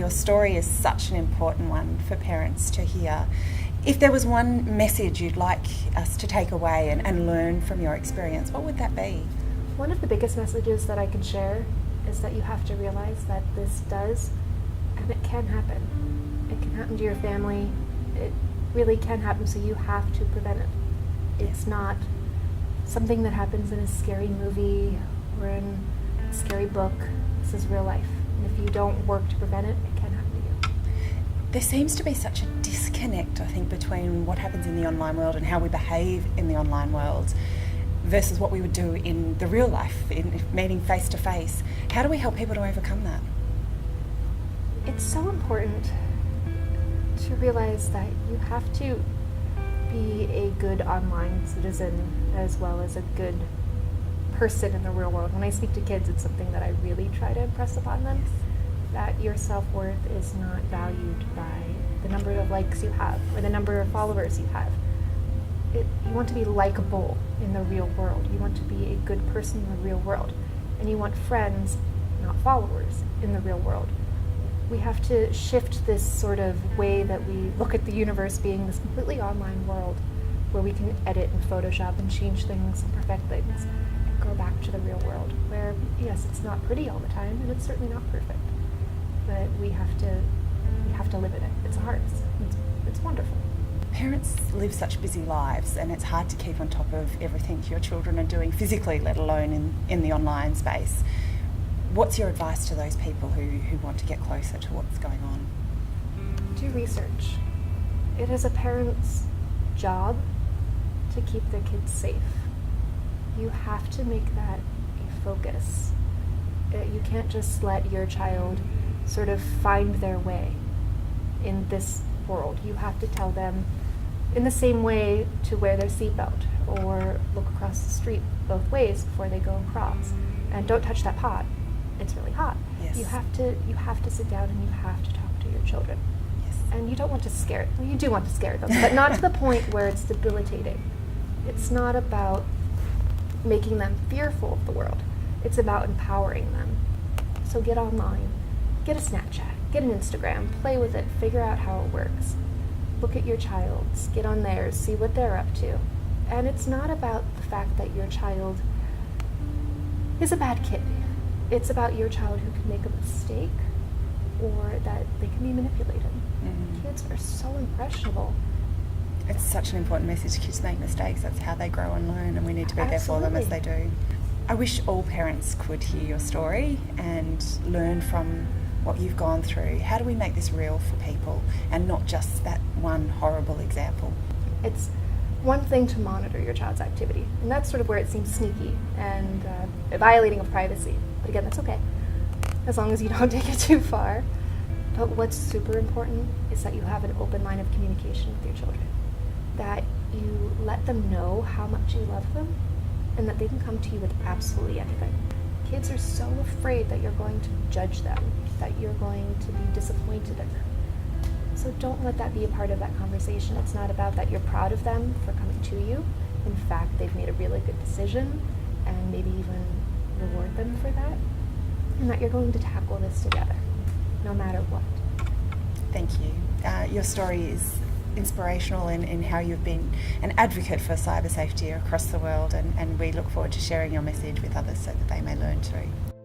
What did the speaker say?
your story is such an important one for parents to hear. If there was one message you'd like us to take away and learn from your experience, what would that be? One of the biggest messages that I can share is that you have to realize that this does, and it can happen. It can happen to your family. It really can happen, so you have to prevent it. It's not something that happens in a scary movie or in a scary book. This is real life. And if you don't work to prevent it, it can happen to you. There seems to be such a disconnect, I think, between what happens in the online world and how we behave in the online world versus what we would do in the real life, in meeting face to face. How do we help people to overcome that? It's so important to realize that you have to be a good online citizen as well as a good person in the real world. When I speak to kids, it's something that I really try to impress upon them, that your self-worth is not valued by the number of likes you have or the number of followers you have. You want to be likable in the real world. You want to be a good person in the real world. And you want friends, not followers, in the real world. We have to shift this sort of way that we look at the universe being this completely online world where we can edit and Photoshop and change things and perfect things and go back to the real world where, yes, it's not pretty all the time and it's certainly not perfect, but we have to live in it. It's hard. It's wonderful. Parents live such busy lives and it's hard to keep on top of everything your children are doing physically, let alone in the online space. What's your advice to those people who want to get closer to what's going on? Do research. It is a parent's job to keep their kids safe. You have to make that a focus. You can't just let your child sort of find their way in this world. You have to tell them in the same way to wear their seatbelt or look across the street both ways before they go across. And don't touch that pot. It's really hot. Yes. You have to sit down and you have to talk to your children. Yes. And you don't want to scare them. Well, you do want to scare them, but not to the point where it's debilitating. It's not about making them fearful of the world. It's about empowering them. So get online, get a Snapchat, get an Instagram, play with it, figure out how it works. Look at your child's, get on theirs, see what they're up to. And it's not about the fact that your child is a bad kid. It's about your child who can make a mistake or that they can be manipulated. Mm. Kids are so impressionable. It's such an important message. Kids make mistakes. That's how they grow and learn, and we need to be there for them as they do. I wish all parents could hear your story and learn from what you've gone through. How do we make this real for people and not just that one horrible example? It's one thing to monitor your child's activity, and that's sort of where it seems sneaky and violating of privacy. But again, that's okay, as long as you don't take it too far. But what's super important is that you have an open line of communication with your children, that you let them know how much you love them, and that they can come to you with absolutely anything. Kids are so afraid that you're going to judge them, that you're going to be disappointed in them. So don't let that be a part of that conversation. It's not about that you're proud of them for coming to you. In fact, they've made a really good decision, and maybe even reward them for that. And that you're going to tackle this together, no matter what. Thank you. Your story is inspirational in how you've been an advocate for cyber safety across the world, and we look forward to sharing your message with others so that they may learn too.